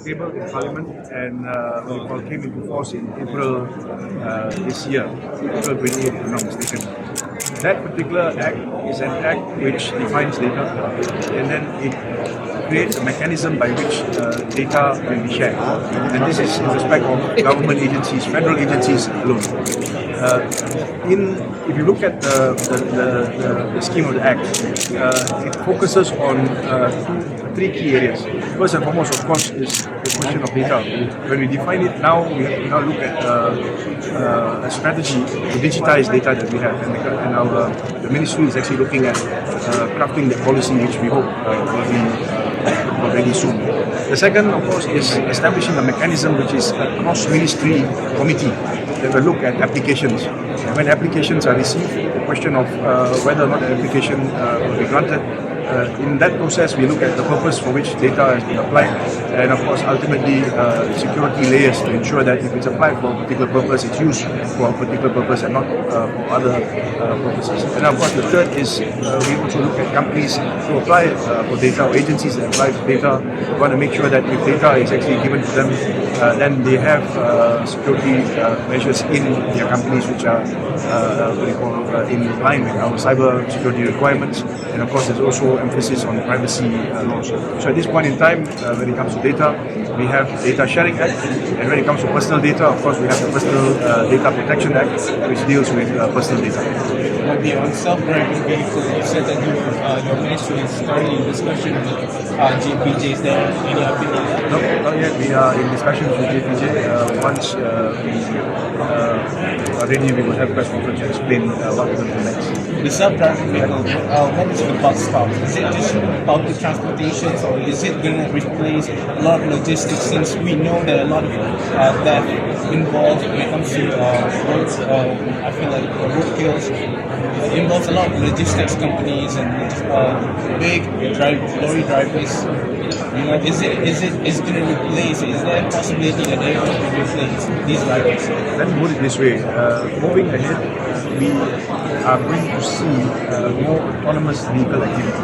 tabled in Parliament and came into force in April this year, April 28, if I'm not mistaken. That particular act is an act which defines data, and then it creates a mechanism by which data can be shared. And this is in respect of government agencies, federal agencies alone. If you look at the scheme of the Act, it focuses on three key areas. First and foremost, of course, is the question of data. When we define it now, we have to now look at a strategy to digitize data that we have, and the ministry is actually looking at crafting the policy which we hope will be ready soon. The second, of course, is establishing a mechanism which is a cross-ministry committee that will look at applications. And when applications are received, the question of whether or not the application will be granted, in that process we look at the purpose for which data has been applied, and of course ultimately security layers to ensure that if it's applied for a particular purpose, it's used for a particular purpose and not for other purposes. And of course the third is we also look at companies who apply for data, or agencies that apply for data. We want to make sure that if data is actually given to them, then they have security measures in their companies which are in line with our cyber security requirements. And of course there's also emphasis on privacy laws. So at this point in time, when it comes to data, we have Data Sharing Act, and when it comes to personal data, of course we have the Personal Data Protection Act, which deals with personal data. Okay, on self-driving vehicles, you said that your ministry is currently in discussion with JPJ. Is there any update on that? No, not yet. We are in discussions with JPJ. Once we are ready, we will have a press conference to explain what we're going to do next. The self-driving vehicle, when is the bus stop? Is it just public transportation, or is it going to replace a lot of logistics, since we know that a lot of that involved when it comes to roads, I feel like roadkills, involves a lot of logistics companies and big lorry drivers. You know, is it going to replace? Is there a possibility that they're going to replace these drivers? Let me put it this way: moving ahead, we are going to see more autonomous vehicle activity.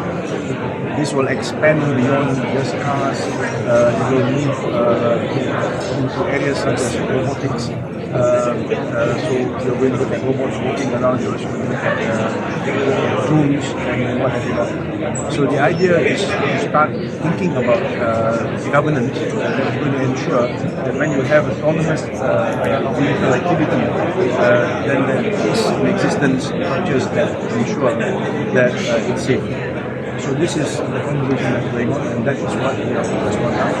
This will expand beyond just cars. It will move into areas such as robotics. So you're going to look at robots walking around. You're also going to look at drones and what have you. So the idea is to start thinking about governance that is going to ensure that when you have autonomous vehicle activity, then there is in existence structures that ensure that it's safe. So this is the conversation that's going on, and that is what we are focused on now.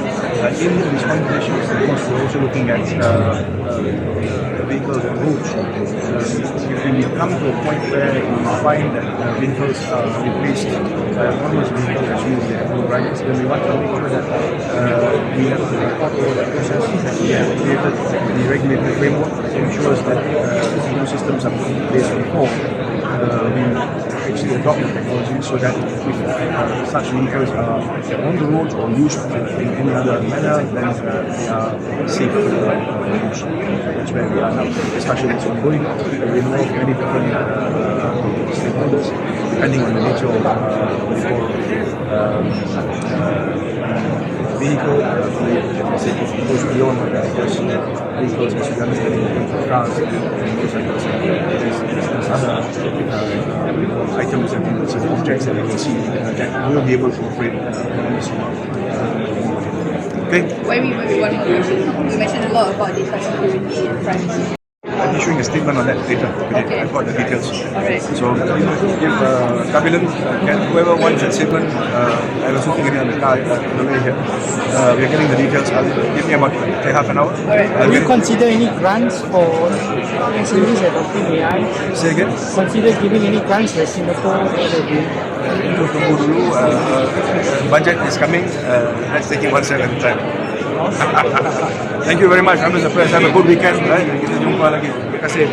In these conversations, of course, we're also looking at vehicles on roads. If we come to a point where we find that vehicles are replaced by autonomous vehicles, which means they have no drivers, then we want to make sure that we have to report over that process, that we have created the regulatory framework that ensures that new systems are put in place before we actually adopt the technology, so that if such vehicles are on the roads or used in any other manner, then they are safe for use. That's where we are now. The discussion is ongoing. We involve many different stakeholders, depending on the nature of vehicle. It goes beyond just vehicles, which we understand in terms of cars and motorcycles. There's other items and objects that you can see that will be able to operate autonomously. Okay. One more question. You mentioned a lot about data security and privacy. I'm issuing a statement on that later today. Okay. I've got the details. Alright. So give Cabinet, whoever wants that statement, I was looking at it on the car on the way here. We are getting the details. Give me about half an hour. Alright. Will you consider any grants for SMEs adopting AI? Say again? Consider giving any grants like Singapore? Itu tunggu dulu. Budget is coming. Let's take it one step at a time. Thank you very much. I'm Mr. Press. Have a good weekend. Kita jumpa lagi. Terima kasih.